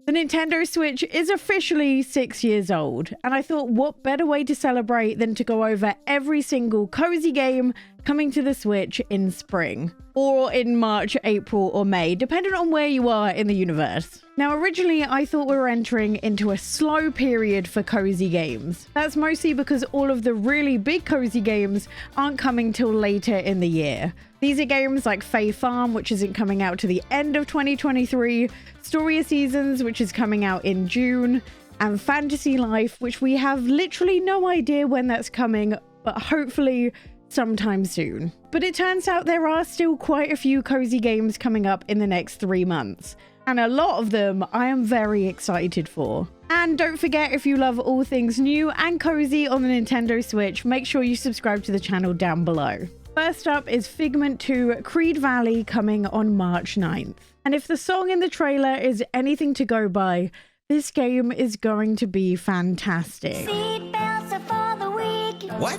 The Nintendo Switch is officially 6 years old, and I thought what better way to celebrate than to go over every single cozy game coming to the Switch in spring, or in March, April, or May, depending on where you are in the universe. Now, originally I thought we were entering into a slow period for cozy games. That's mostly because all of the really big cozy games aren't coming till later in the year. These are games like Fae Farm, which isn't coming out to the end of 2023, Story of Seasons, which is coming out in June, and Fantasy Life, which we have literally no idea when that's coming, but hopefully sometime soon. But it turns out there are still quite a few cozy games coming up in the next 3 months, and a lot of them I am very excited for. And don't forget, if you love all things new and cozy on the Nintendo Switch, make sure you subscribe to the channel down below. First up is Figment 2 Creed Valley, coming on March 9th. And if the song in the trailer is anything to go by, this game is going to be fantastic. Seatbelts are for the weak. What?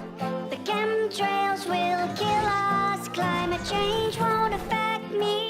The chemtrails will kill us. Climate change won't affect me.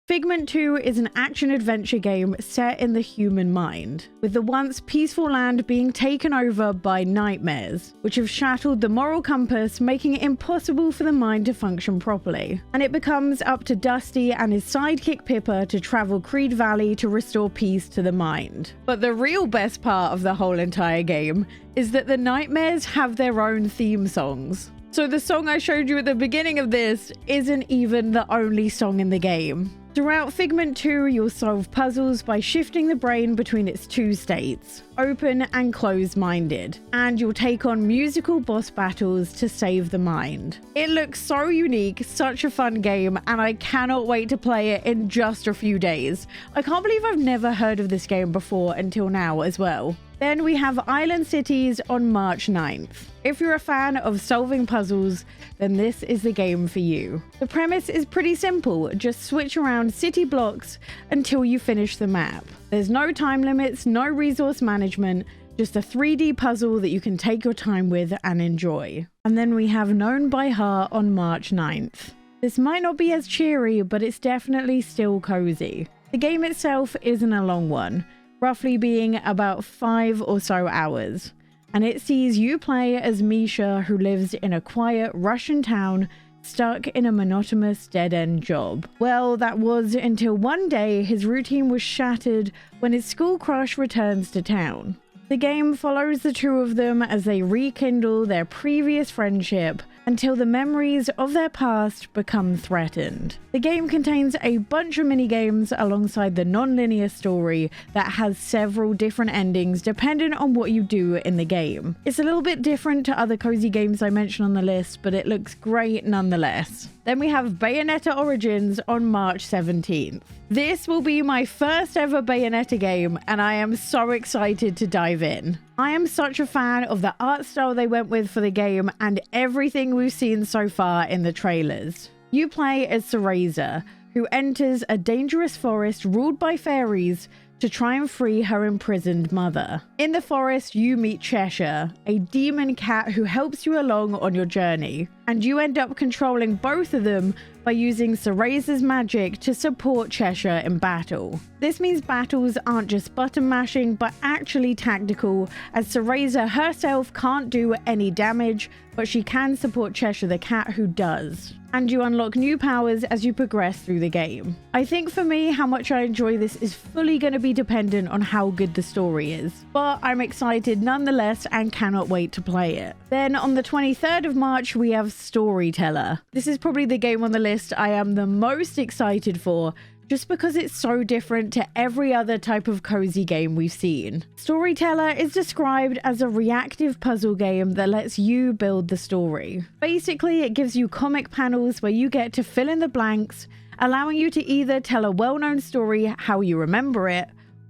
Figment 2 is an action-adventure game set in the human mind, with the once peaceful land being taken over by nightmares, which have shattered the moral compass, making it impossible for the mind to function properly. And it becomes up to Dusty and his sidekick Pippa to travel Creed Valley to restore peace to the mind. But the real best part of the whole entire game is that the nightmares have their own theme songs. So the song I showed you at the beginning of this isn't even the only song in the game. Throughout Figment 2, you'll solve puzzles by shifting the brain between its two states, open and closed-minded, and you'll take on musical boss battles to save the mind. It looks so unique, such a fun game, and I cannot wait to play it in just a few days. I can't believe I've never heard of this game before until now as well. Then we have Island Cities on March 9th. If you're a fan of solving puzzles, then this is the game for you. The premise is pretty simple, just switch around city blocks until you finish the map. There's no time limits, no resource management, just a 3D puzzle that you can take your time with and enjoy. And then we have Known by Heart on March 9th. This might not be as cheery, but it's definitely still cozy. The game itself isn't a long one, roughly being about 5 or so hours, and it sees you play as Misha, who lives in a quiet Russian town stuck in a monotonous dead-end job. Well, that was until one day his routine was shattered when his school crush returns to town. The game follows the two of them as they rekindle their previous friendship until the memories of their past become threatened. The game contains a bunch of mini-games alongside the non-linear story that has several different endings depending on what you do in the game. It's a little bit different to other cozy games I mentioned on the list, but it looks great nonetheless. Then we have Bayonetta Origins on March 17th. This will be my first ever Bayonetta game, and I am so excited to dive in. I am such a fan of the art style they went with for the game and everything we've seen so far in the trailers. You play as Cereza, who enters a dangerous forest ruled by fairies to try and free her imprisoned mother. In the forest, you meet Cheshire, a demon cat who helps you along on your journey, and you end up controlling both of them by using Cereza's magic to support Cheshire in battle. This means battles aren't just button mashing, but actually tactical, as Cereza herself can't do any damage, but she can support Cheshire the cat, who does. And you unlock new powers as you progress through the game. I think for me, how much I enjoy this is fully going to be dependent on how good the story is, but I'm excited nonetheless and cannot wait to play it. Then on the 23rd of March, we have Storyteller. This is probably the game on the list I am the most excited for, just because it's so different to every other type of cozy game we've seen. Storyteller is described as a reactive puzzle game that lets you build the story. Basically, it gives you comic panels where you get to fill in the blanks, allowing you to either tell a well-known story how you remember it,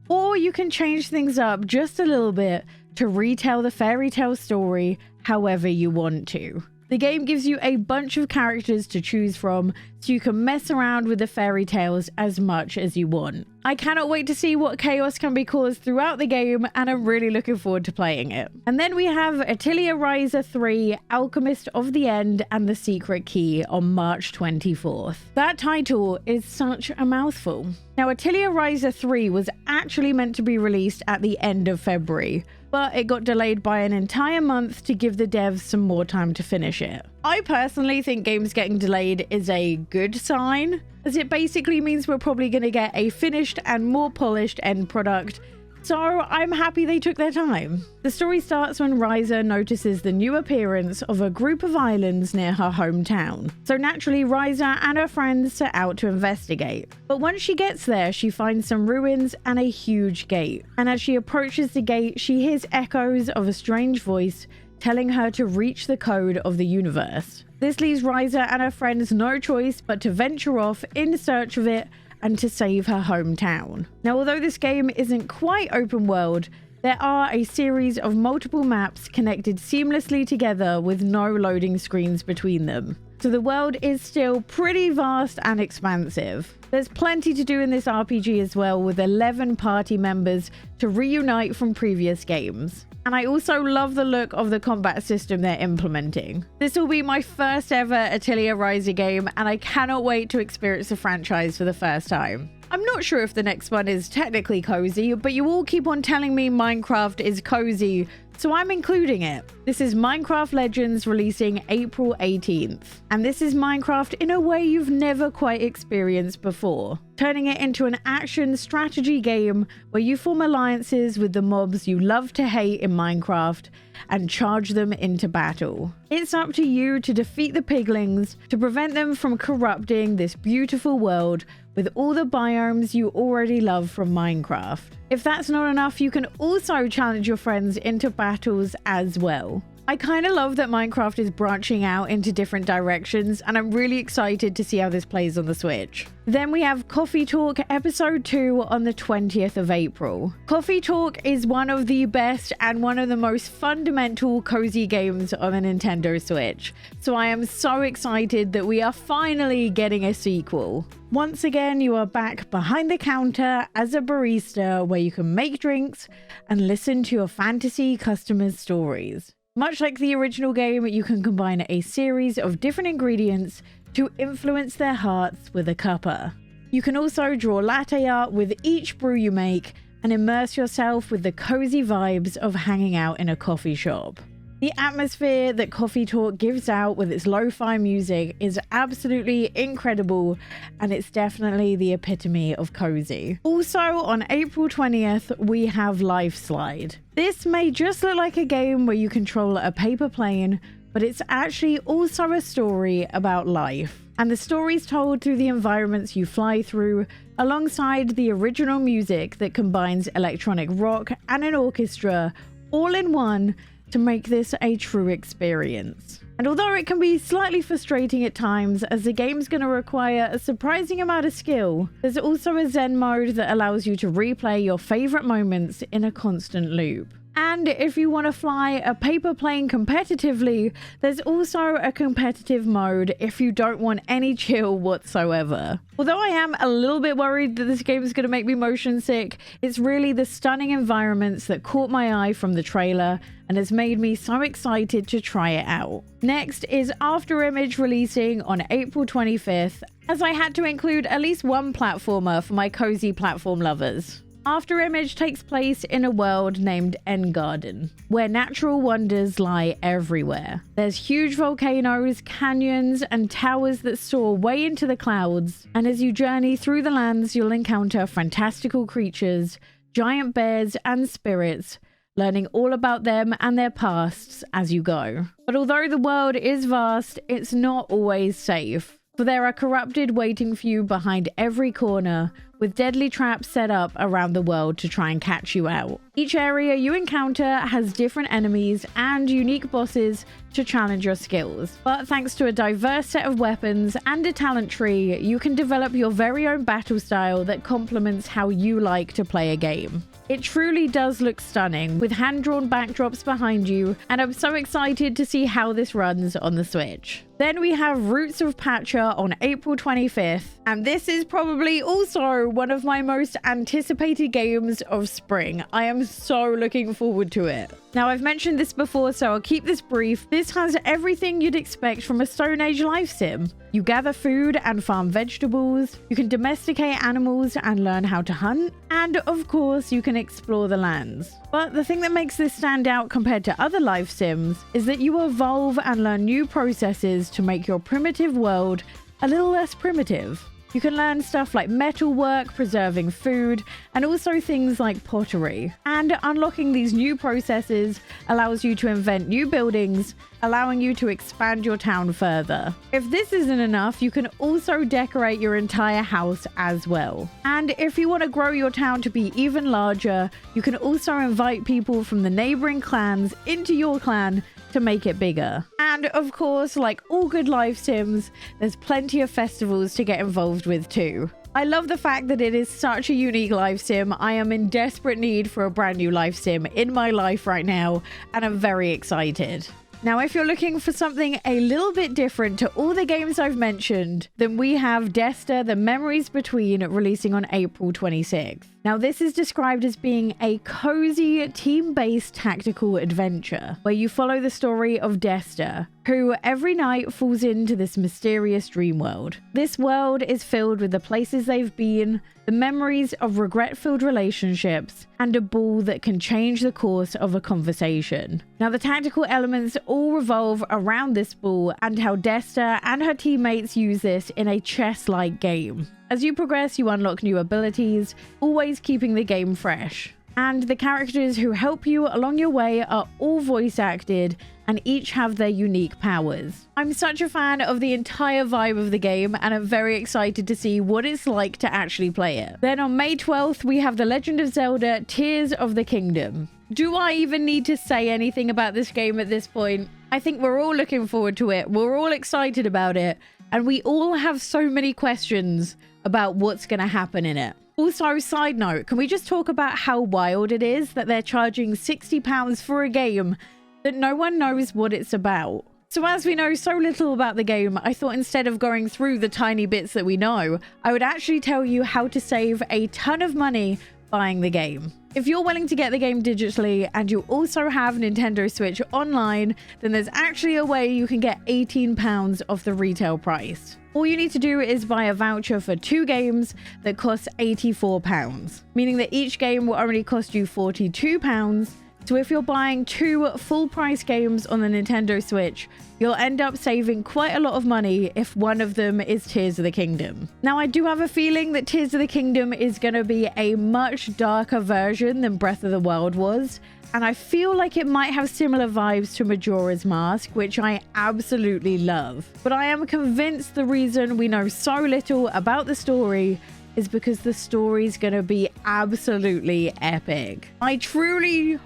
or you can change things up just a little bit to retell the fairy tale story however you want to. The game gives you a bunch of characters to choose from, so you can mess around with the fairy tales as much as you want. I cannot wait to see what chaos can be caused throughout the game, and I'm really looking forward to playing it. And then we have Atelier Ryza 3, Alchemist of the End, and the Secret Key on March 24th. That title is such a mouthful. Now, Atelier Ryza 3 was actually meant to be released at the end of February, but it got delayed by an entire month to give the devs some more time to finish it. I personally think games getting delayed is a good sign, as it basically means we're probably going to get a finished and more polished end product. So I'm happy they took their time. The story starts when Ryza notices the new appearance of a group of islands near her hometown. So naturally, Ryza and her friends set out to investigate. But once she gets there, she finds some ruins and a huge gate. And as she approaches the gate, she hears echoes of a strange voice telling her to reach the code of the universe. This leaves Ryza and her friends no choice but to venture off in search of it and to save her hometown. Now, although this game isn't quite open world, there are a series of multiple maps connected seamlessly together with no loading screens between them. So the world is still pretty vast and expansive. There's plenty to do in this RPG as well, with 11 party members to reunite from previous games. And I also love the look of the combat system they're implementing. This will be my first ever Atelier Ryza game, and I cannot wait to experience the franchise for the first time. I'm not sure if the next one is technically cozy, but you all keep on telling me Minecraft is cozy, so I'm including it. This is Minecraft Legends, releasing April 18th. And this is Minecraft in a way you've never quite experienced before, turning it into an action strategy game where you form alliances with the mobs you love to hate in Minecraft and charge them into battle. It's up to you to defeat the piglings to prevent them from corrupting this beautiful world with all the biomes you already love from Minecraft. If that's not enough, you can also challenge your friends into battles as well. I kind of love that Minecraft is branching out into different directions, and I'm really excited to see how this plays on the Switch. Then we have Coffee Talk Episode 2 on the 20th of April. Coffee Talk is one of the best and one of the most fundamental cozy games on the Nintendo Switch, so I am so excited that we are finally getting a sequel. Once again, you are back behind the counter as a barista where you can make drinks and listen to your fantasy customers' stories. Much like the original game, you can combine a series of different ingredients to influence their hearts with a cuppa. You can also draw latte art with each brew you make and immerse yourself with the cozy vibes of hanging out in a coffee shop. The atmosphere that Coffee Talk gives out with its lo-fi music is absolutely incredible, and it's definitely the epitome of cozy. Also on April 20th, we have Lifeslide. This may just look like a game where you control a paper plane, but it's actually also a story about life. And the story's told through the environments you fly through, alongside the original music that combines electronic rock and an orchestra all in one to make this a true experience. And although it can be slightly frustrating at times, as the game's going to require a surprising amount of skill, there's also a Zen mode that allows you to replay your favorite moments in a constant loop. And if you want to fly a paper plane competitively, there's also a competitive mode if you don't want any chill whatsoever. Although I am a little bit worried that this game is going to make me motion sick, it's really the stunning environments that caught my eye from the trailer and has made me so excited to try it out. Next is Afterimage, releasing on April 25th, as I had to include at least one platformer for my cozy platform lovers. Afterimage takes place in a world named Engarden, where natural wonders lie everywhere. There's huge volcanoes, canyons, and towers that soar way into the clouds, and as you journey through the lands, you'll encounter fantastical creatures, giant bears, and spirits, learning all about them and their pasts as you go. But although the world is vast, it's not always safe, for there are corrupted waiting for you behind every corner, with deadly traps set up around the world to try and catch you out. Each area you encounter has different enemies and unique bosses to challenge your skills. But thanks to a diverse set of weapons and a talent tree, you can develop your very own battle style that complements how you like to play a game. It truly does look stunning, with hand-drawn backdrops behind you, and I'm so excited to see how this runs on the Switch. Then we have Roots of Patcha on April 25th, and this is probably also also one of my most anticipated games of spring. I am so looking forward to it. Now, I've mentioned this before, so I'll keep this brief. This has everything you'd expect from a Stone Age life sim. You gather food and farm vegetables, you can domesticate animals and learn how to hunt, and of course, you can explore the lands. But the thing that makes this stand out compared to other life sims is that you evolve and learn new processes to make your primitive world a little less primitive. You can learn stuff like metalwork, preserving food, and also things like pottery. And unlocking these new processes allows you to invent new buildings, allowing you to expand your town further. If this isn't enough, you can also decorate your entire house as well. And if you want to grow your town to be even larger, you can also invite people from the neighboring clans into your clan to make it bigger. And of course, like all good life sims, there's plenty of festivals to get involved with too. I love the fact that it is such a unique life sim. I am in desperate need for a brand new life sim in my life right now, and I'm very excited. Now, if you're looking for something a little bit different to all the games I've mentioned, then we have Desta, The Memories Between, releasing on April 26th. Now, this is described as being a cozy, team-based tactical adventure where you follow the story of Desta, who every night falls into this mysterious dream world. This world is filled with the places they've been, the memories of regret-filled relationships, and a ball that can change the course of a conversation. Now, the tactical elements all revolve around this ball and how Desta and her teammates use this in a chess-like game. As you progress, you unlock new abilities, always keeping the game fresh. And the characters who help you along your way are all voice acted and each have their unique powers. I'm such a fan of the entire vibe of the game, and I'm very excited to see what it's like to actually play it. Then on May 12th, we have The Legend of Zelda: Tears of the Kingdom. Do I even need to say anything about this game at this point? I think we're all looking forward to it. We're all excited about it. And we all have so many questions about what's going to happen in it. Also, side note, can we just talk about how wild it is that they're charging £60 for a game that no one knows what it's about? So as we know so little about the game, I thought instead of going through the tiny bits that we know, I would actually tell you how to save a ton of money buying the game. If you're willing to get the game digitally and you also have Nintendo Switch Online, then there's actually a way you can get £18 off the retail price. All you need to do is buy a voucher for 2 games that costs £84, meaning that each game will only cost you £42. So if you're buying 2 full-price games on the Nintendo Switch, you'll end up saving quite a lot of money if one of them is Tears of the Kingdom. Now, I do have a feeling that Tears of the Kingdom is going to be a much darker version than Breath of the Wild was, and I feel like it might have similar vibes to Majora's Mask, which I absolutely love. But I am convinced the reason we know so little about the story is because the story's gonna be absolutely epic. I truly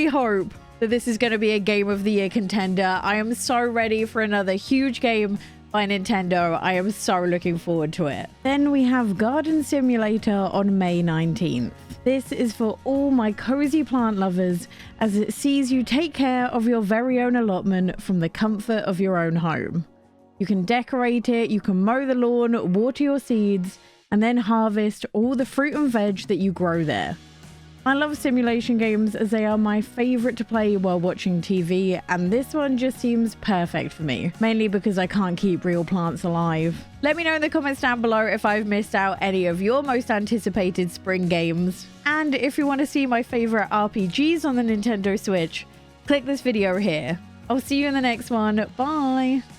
hope that this is gonna be a Game of the Year contender. I am so ready for another huge game by Nintendo. I am so looking forward to it. Then we have Garden Simulator on May 19th. This is for all my cozy plant lovers, as it sees you take care of your very own allotment from the comfort of your own home. You can decorate it, you can mow the lawn, water your seeds, and then harvest all the fruit and veg that you grow there. I love simulation games as they are my favorite to play while watching TV, and this one just seems perfect for me, mainly because I can't keep real plants alive. Let me know in the comments down below if I've missed out any of your most anticipated spring games. And if you want to see my favorite RPGs on the Nintendo Switch, click this video here. I'll see you in the next one. Bye!